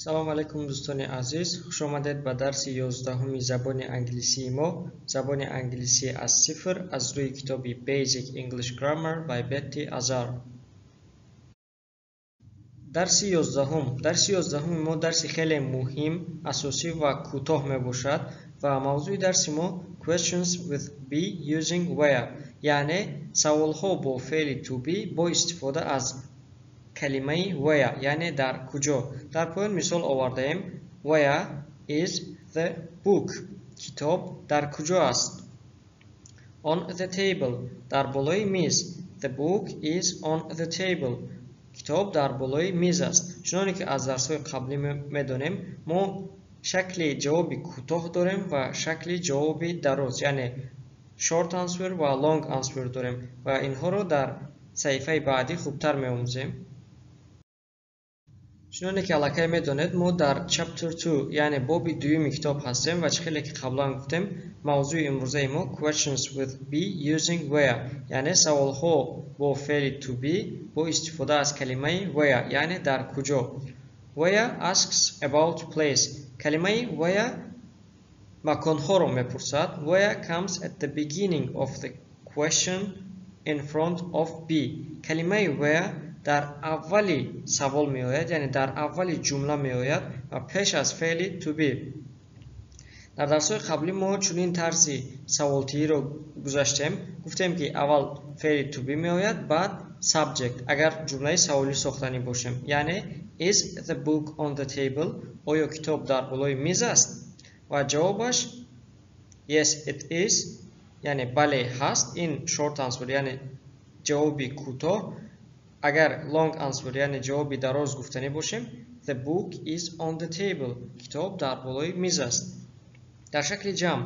салом алайкум дӯстони азиз, хушомадед ба дарси 11 забони англисии мо, забони англисӣ аз сифр аз рӯи китоби Basic English Grammar by Betty Azar. дарси 11 мо дарси хеле муҳим, асосӣ ва кӯтоҳ мебошад ва мавзӯи дарси мо questions with be using where, яъне саволҳо бо феъли to be бо истифода аз калимаи where, яъне дар куҷо. дар поён мисол овардаем. Where is the book? Китоб дар куҷо аст? On the table. дар болои миз. The book is on the table. китоб дар болои миз аст. чуноне ки аз дарсҳои қаблӣ медонем, мо шакли ҷавоби кӯтоҳ дорем ва шакли ҷавоби дароз, яъне short answer ва long answer дорем ва инҳоро дар саҳифаи баъдӣ хубтар меомӯзем. чуноне ки аллакай медонед, мо дар chapter 2, яъне боби дуюми китоб ҳастем ва чӣ хеле ки қаблан гуфтем, мавзӯи имрӯзаи мо questions with be using where, яъне саволҳо бо феъли to be бо истифода аз калимаи where, яъне дар куҷо. Where asks about place. калимаи where маконҳоро мепурсад. Where comes at the beginning of the question in front of be. калимаи where дар аввали савол меояд, яъне дар аввали ҷумла меояд ва пеш аз феъли to be. дар дарсҳои қаблӣ мо чунин тарзи саволтииро гузаштем. гуфтем ки аввал феъли to be меояд, баъд subject, агар ҷумлаи саволӣ сохтанӣ бошем, яъне is the book on the table? оё китоб дар болои миз аст? ва ҷавобаш yes it is, яъне бале ҳаст. ин short answer, яъне ҷавоби кӯтоҳ. агар long answer, яъне ҷавоби дароз гуфтанӣ бошем, the book is on the table. китоб дар болои миз аст. дар шакли ҷамъ,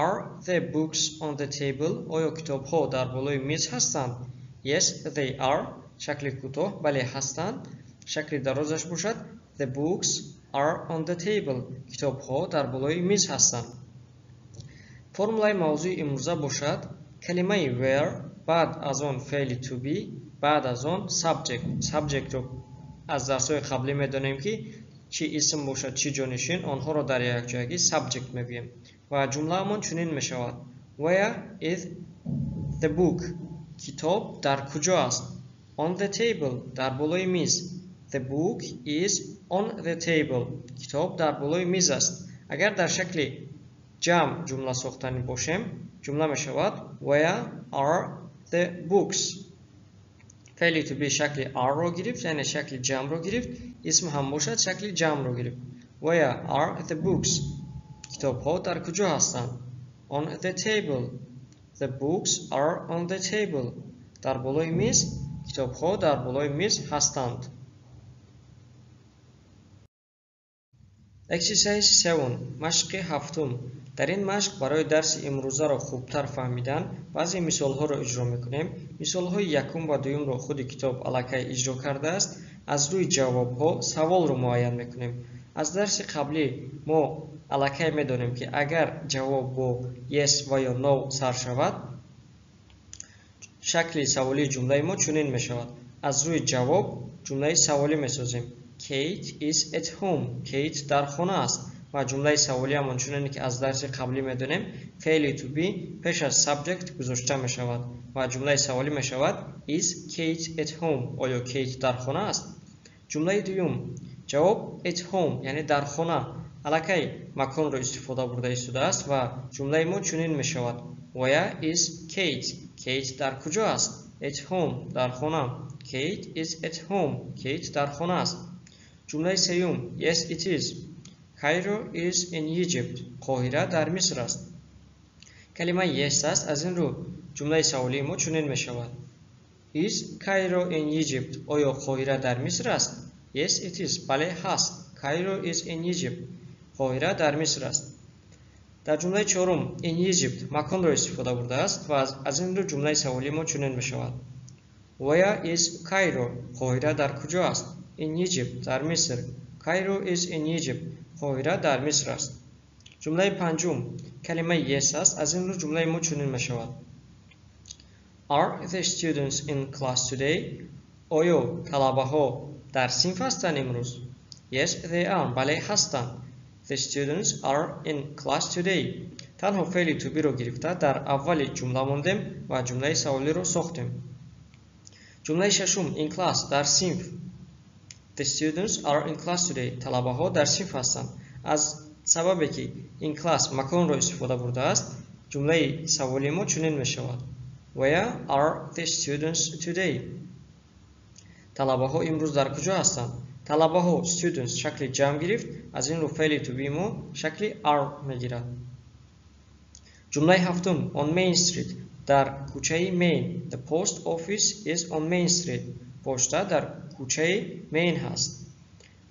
are the books on the table? оё китобҳо дар болои миз ҳастанд? Yes they are. шакли кӯтоҳ, бале ҳастанд. шакли дарозаш бошад the books are on the table. китобҳо дар болои миз ҳастанд. формулаи мавзӯи имрӯза бошад калимаи where, баъд аз он феъли to be, баъд аз он subject. Subject-ро аз дарсҳои қаблӣ медонем ки чӣ исм бошад, чӣ ҷонишин, онҳоро дар якҷоягӣ subject мегӯем. ва ҷумлаамон чунин мешавад. Where is the book? китоб дар куҷо аст? On the table. дар болои миз. The book is on the table. китоб дар болои миз аст. агар дар шакли ҷамъ ҷумла сохтанӣ бошем, ҷумла мешавад Where are the books? феъли to be шакли are-ро гирифт, яъне шакли ҷамъро гирифт. исм ҳам бошад, шакли ҷамъро гирифт. Where are the books? китобҳо дар куҷо ҳастанд? On the table. The books are on the table. дар болои миз. китобҳо дар болои миз ҳастанд. Exercise 7. машқи ҳафтум. дар ин машқ барои дарси имрӯзаро хубтар фаҳмидан баъзе мисолҳоро иҷро мекунем. мисолҳои якум ва дуюмро худи китоб аллакай иҷро кардааст. аз рӯи ҷавобҳо саволро муайян мекунем. аз дарси қаблӣ мо аллакай медонем ки агар ҷавоб бо yes ва ё no сар шавад, шакли саволии ҷумлаи мо чунин мешавад. аз рӯи ҷавоб ҷумлаи саволӣ месозем. Kate is at home. Kate дар хона аст. ва ҷумлаи саволиамон чуноне ки аз дарси қаблӣ медонем, феъли to be пеш аз subject гузошта мешавад ва ҷумлаи саволӣ мешавад is Kate at home? оё Kate дар хона аст? ҷумлаи дуюм, ҷавоб at home, яъне дар хона, аллакай маконро истифода бурда истодааст ва ҷумлаи мо чунин мешавад. Where is Kate? Kate дар куҷо аст? At home, дар хона. Kate is at home. Kate дар хона аст. ҷумлаи сеюм, yes it is. Cairo is in Egypt. қоҳира дар миср аст. калимаи yes аст. аз ин рӯ ҷумлаи саволии мо чунин мешавад. Is Cairo in Egypt? оё қоҳира дар миср аст? Yes it is. бале ҳаст. Cairo is in Egypt. қоҳира дар миср аст. дар ҷумлаи чорум, in Egypt маконро истифода бурдааст ва аз ин рӯ ҷумлаи саволии мо чунин мешавад. Where is Cairo? қоҳира дар куҷо аст? In Egypt. дар миср. Cairo is in Egypt. қоҳира дар миср аст. ҷумлаи панҷум, калимаи yes аст. аз ин рӯ ҷумлаи мо чунин мешавад. Are the students in class today? оё талабаҳо дар синф ҳастанд имрӯз? Yes, they are. بله هستند. The students are in class today. تنها فعل to be رو گرفته در اول جمله موندیم و جمله سوالی رو ساختیم. جمله ششم in class در صنف. The students are in class today. طلبه ها در صنف هستند. از سببی که in class مکان رو استفاده برده است جمله سوالی ما چنین می شود. Where are the students today? طلبه ها امروز در کجا هستند؟ طلبه ها students شکل جمع گرفت از این رو فعل to be ما شکل are می گیرد. جمله هفتم on Main Street در کوچه Main. The post office is on Main Street. پشته در کوچه Main هست.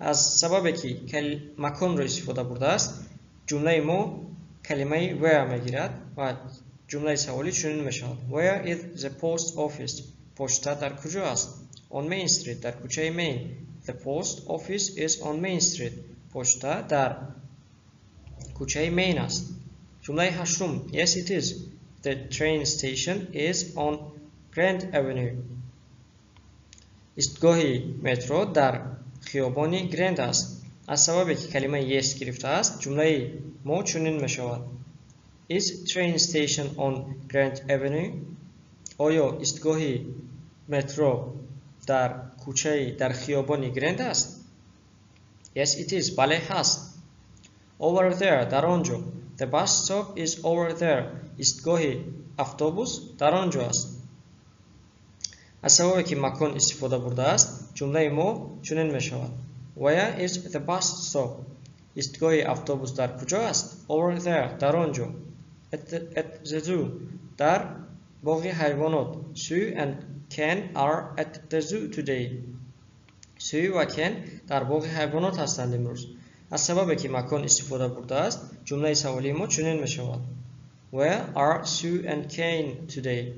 از سببی که مکان رو استفاده برده است جمله ما کلمه where می گیرد و جمله سوالی چنین می شود. Where is the post office? پشته در کجا است؟ On Main Street در کوچه Main. The post office is on Main Street. پشته در کوچه Main است. جمله هشتم Yes it is. The train station is on Grand Avenue. ایستگاه مترو در خیابان گرند است. از سببی که کلمه yes گرفته است جمله ما چنین می شود. Is train station on Grand Avenue? آیا ایستگاه مترو در کوچه در خیابان گرند است؟ Yes it is. بله هست. Over there در آنجا. The bus stop is over there. ایستگاه اتوبوس در آنجا است. از سببی که مکان استفاده برده است جمله ما چنین می شود. Where is the bus stop? ایستگاه اتوبوس در کجا است؟ Over there در آنجا. At the zoo در باغ حیوانات. Sue and Ken are at the zoo today. Sue و Ken در باغ حیوانات هستند امروز. از سببی که مکان استفاده برده است جمله سوالی ما چنین می شود. Where are Sue and Ken today?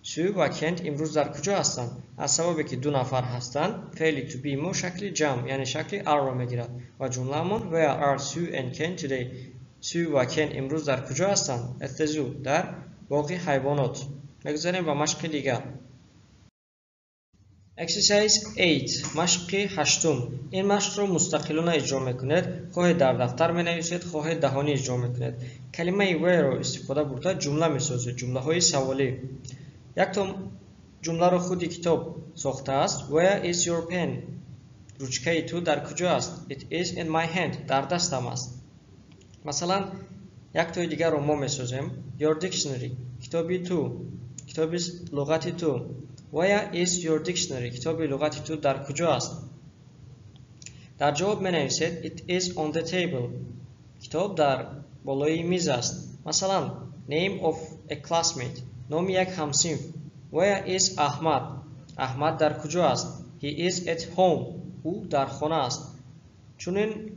Sue و Ken امروز در کجا هستند؟ از سببی که دو نفر هستند فعل to be ما شکل جمع یعنی شکل are را می گیرد و جمله من Where are Sue and Ken today? Sue و Ken امروز در کجا هستند؟ At the zoo در باغ حیوانات. بگذاریم و مشق دیگر. Exercise 8 مشق هشتم. این مشق رو مستقلانه اجرا میکنید. خواهید در دفتر می نویسید خواهید دهانی اجرا میکنید. کلمه where رو استفاده برده جمله میسازید. جمله های سوالی. یک تا جمله رو خودی کتاب ساخته است. Where is your pen? روچکه تو در کجا است؟ It is in my hand. در دستم است. مثلا یک تا دیگر رو ما میسازیم. Your dictionary. کتابی تو. کتاب لغتی تو. Where is your dictionary? کتاب لغتی تو در کجا است؟ در جواب می نویسید It is on the table. کتاب در بالای میز است. مثلا Name of a classmate. نام یک همصنف. Where is احمد? احمد در کجا است؟ He is at home. او در خانه است. چون این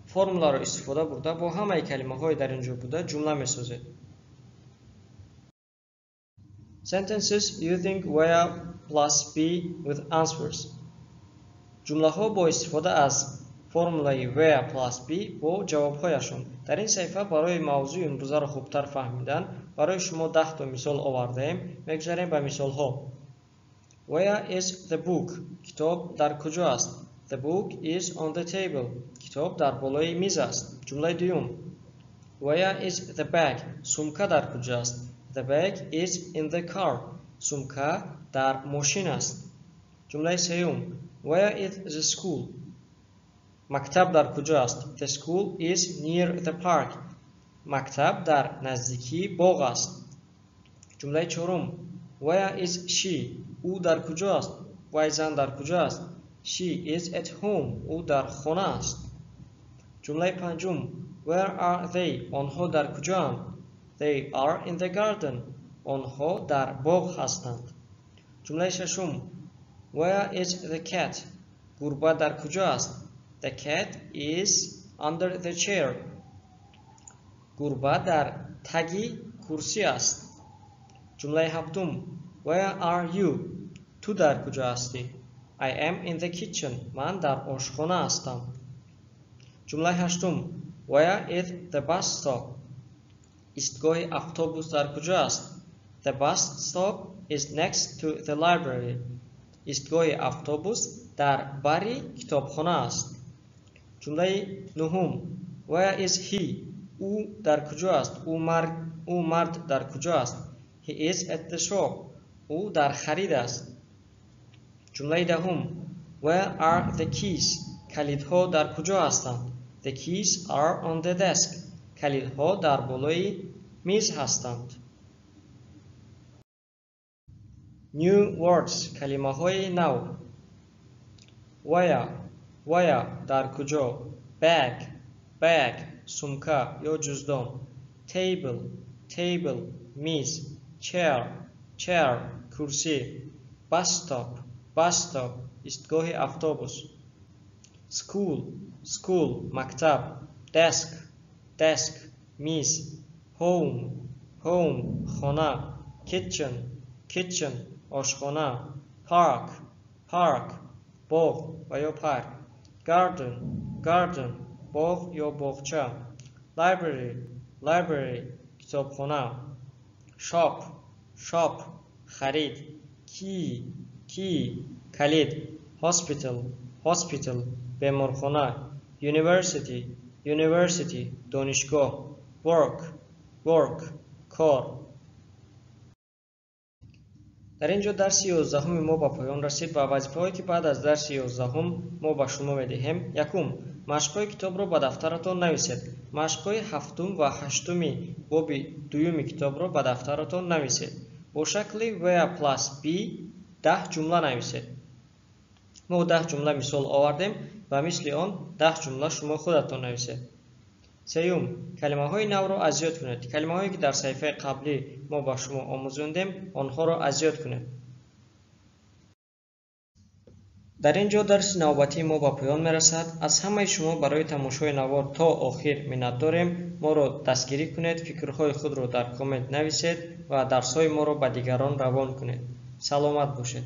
فرمولا رو استفاده برده با همه کلمه های در اینجا بوده جمله می سازید. Sentences using where plus be with answers. جمله ها با استفاده از فرمولای where plus be با جواب هایشون. در این صفحه برای موضوع امروزه را خوبتر فهمیدن برای شما 10 تا مثال آوردیم. میگذاریم به مثال ها. Where is the book? کتاب در کجا است؟ The book is on the table. کتاب در بالای میز است. جمله دوم. Where is the bag? سمکه در کجا است؟ The bag is in the car. سمکه در ماشین است. جمله سوم. Where is the school? مکتب در کجا است؟ The school is near the park. مکتب در نزدیکی باغ است. جمله چهارم. Where is she? او در کجا است؟ وی زن در کجا است؟ She is at home. او در خانه است. جمله پنجم. Where are they? آنها در کجااند؟ They are in the garden. آنها در باغ هستند. جمله ششم. Where is the cat? گربه در کجا است؟ The cat is under the chair. گربه در تگ کرسی است. جمله هفتم. Where are you? تو در کجا هستی؟ I am in the kitchen. من در آشخانه هستم. جمله هشتم. Where is the bus stop? ایستگاه اتوبوس در کجا است؟ The bus stop is next to the library. ایستگاه اتوبوس در بری کتابخانه است. جمله نهم Where is he? او در کجا است؟ او مرد در کجا است؟ He is at the shop. او در خرید است. جمله دهم Where are the keys? کلیدها در کجا هستند؟ The keys are on the desk. کلیدها در بالای میز هستند. New words کلمه های نو Where در کجا Bag سمکه یا جزدان Table میز Chair کرسی Bus stop ایستگاه اتوبوس School مکتب Desk میز Home خانه Kitchen آشخانه Park باغ و یا پارک Garden باغ یا باغچه Library کتابخانه Shop خرید Key کلید Hospital بیمارخانه University دانشگاه Work کار. در اینجا درس 11 ما به پایان رسید و وظیفه‌هایی که بعد از درس 11 ما به شما می‌دهیم. یکم مشق‌های کتاب را به دفترتان نویسید. مشق‌های 7 و 8 باب دوم کتاب را به دفترتان نویسید. با شکل where plus be 10 جمله نویسید. ما 10 جمله مثال آوردیم و مثل آن 10 جمله شما خودتان نویسید. سیوم کلمه های نو را از یاد کنید. کلمه هایی که در صفحه قبلی ما با شما آموزاندیم آنها را از یاد کنید. در اینجا درس نوبتی ما با پایان میرسد. از همه شما برای تماشای نوار تا آخر منت داریم. ما را دستگیری کنید، فکرهای خود را در کامنت نویسید و درس های ما را به دیگران روان کنید. سلامت باشید.